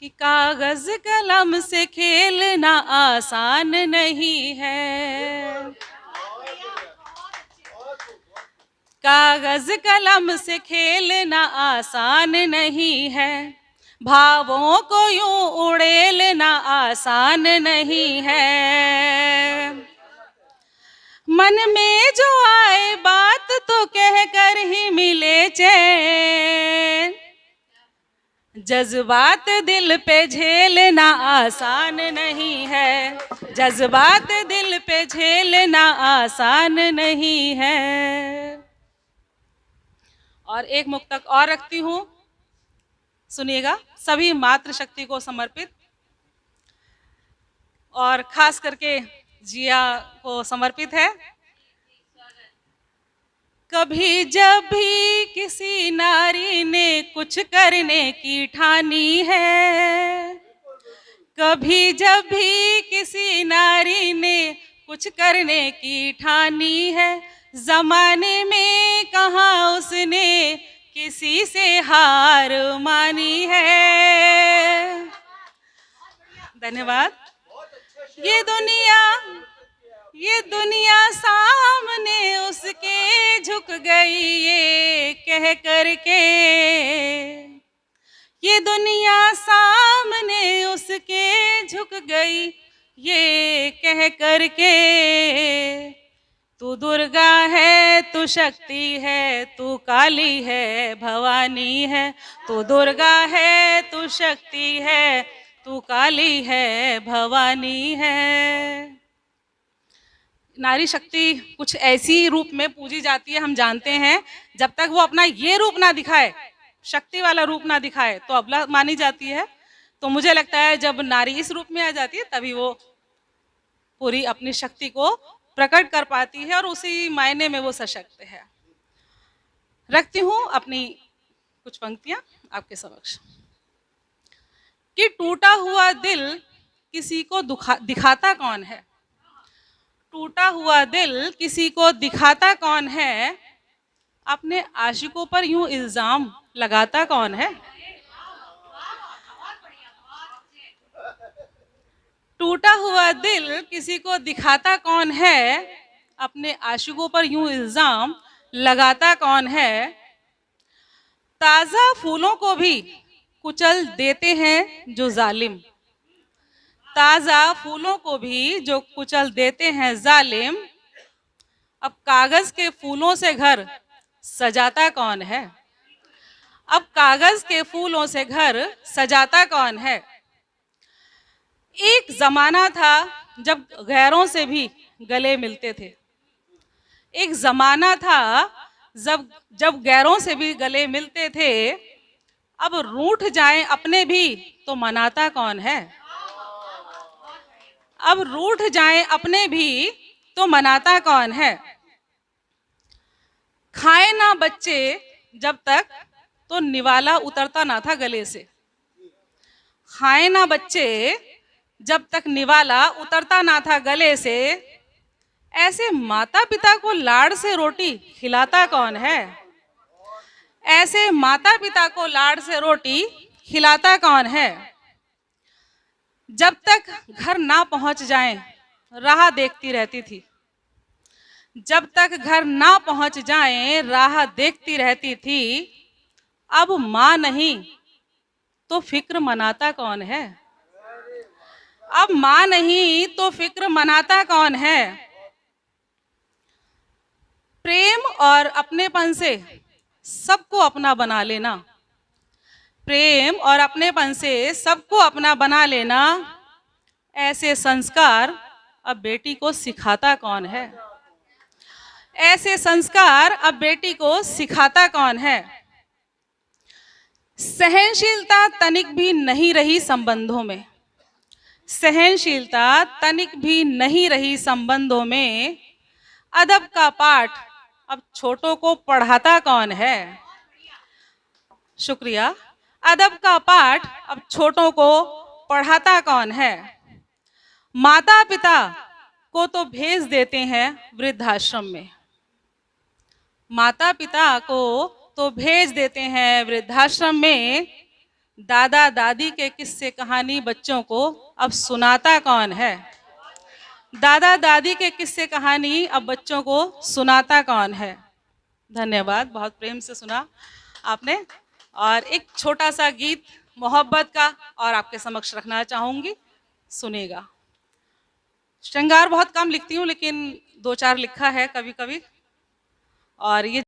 कि कागज कलम से खेलना आसान नहीं है। कागज कलम से खेलना आसान नहीं है, भावों को यूं उड़ेलना आसान नहीं है। मन में जो आए बात तो कह कर ही मिले चैन, जज्बात दिल पे झेलना आसान नहीं है, जज्बात दिल पे झेलना आसान नहीं है। और एक मुक्तक और रखती हूं, सुनिएगा, सभी मातृशक्ति को समर्पित और खास करके जिया को समर्पित है। कभी जब भी किसी नारी ने कुछ करने की ठानी है, कभी जब भी किसी नारी ने कुछ करने की ठानी है, जमाने में कहाँ उसने किसी से हार मानी है। धन्यवाद। ये दुनिया सामने उसके झुक गई ये कह करके, ये दुनिया सामने उसके झुक गई ये कह करके। तू दुर्गा है, तू शक्ति है, तू काली है, भवानी है। तू दुर्गा है, तू शक्ति है, तू काली है, भवानी है। नारी शक्ति कुछ ऐसी रूप में पूजी जाती है, हम जानते हैं। जब तक वो अपना ये रूप ना दिखाए, शक्ति वाला रूप ना दिखाए, तो अबला मानी जाती है। तो मुझे लगता है जब नारी इस रूप में आ जाती है तभी वो पूरी अपनी शक्ति को प्रकट कर पाती है और उसी मायने में वो सशक्त है। रखती हूँ अपनी कुछ पंक्तियां आपके समक्ष कि टूटा हुआ दिल किसी को दिखाता कौन है, टूटा हुआ दिल किसी को दिखाता कौन है, अपने आशिकों पर यूं इल्जाम लगाता कौन है। टूटा हुआ दिल किसी को दिखाता कौन है, अपने आशिकों पर यूं इल्जाम लगाता कौन है। ताजा फूलों को भी कुचल देते हैं जो जालिम, ताजा फूलों को भी जो कुचल देते हैं जालिम। अब कागज के फूलों से घर सजाता कौन है, अब कागज के फूलों से घर सजाता कौन है। एक जमाना था जब गैरों से भी गले मिलते थे, एक जमाना था जब गैरों से भी गले मिलते थे। अब रूठ जाएं अपने भी तो मनाता कौन है, अब रूठ जाएं अपने भी तो मनाता कौन है। खाए ना बच्चे जब तक तो निवाला उतरता ना था गले से, खाए ना बच्चे जब तक निवाला उतरता ना था गले से। ऐसे माता पिता को लाड़ से रोटी खिलाता कौन है, ऐसे माता पिता को लाड़ से रोटी खिलाता कौन है। जब तक घर ना पहुंच जाएं राह देखती रहती थी, जब तक घर ना पहुंच जाएं राह देखती रहती थी। अब माँ नहीं तो फिक्र मनाता कौन है, अब माँ नहीं तो फिक्र मनाता कौन है। प्रेम और अपनेपन से सबको अपना बना लेना, प्रेम और अपनेपन से सबको अपना बना लेना। ऐसे संस्कार अब बेटी को सिखाता कौन है, ऐसे संस्कार अब बेटी को सिखाता कौन है। सहनशीलता तनिक भी नहीं रही संबंधों में, सहनशीलता तनिक भी नहीं रही संबंधों में। अदब का पाठ अब छोटों को पढ़ाता कौन है। शुक्रिया। अदब का पाठ अब छोटों को पढ़ाता कौन है। माता पिता को तो भेज देते हैं वृद्धाश्रम में, माता पिता को तो भेज देते हैं वृद्धाश्रम में। दादा दादी के किस्से कहानी बच्चों को अब सुनाता कौन है? दादा दादी के किस्से कहानी अब बच्चों को सुनाता कौन है? धन्यवाद, बहुत प्रेम से सुना आपने। और एक छोटा सा गीत मोहब्बत का और आपके समक्ष रखना चाहूंगी, सुनेगा। श्रृंगार बहुत कम लिखती हूँ, लेकिन 2-4 लिखा है कभी कभी। और ये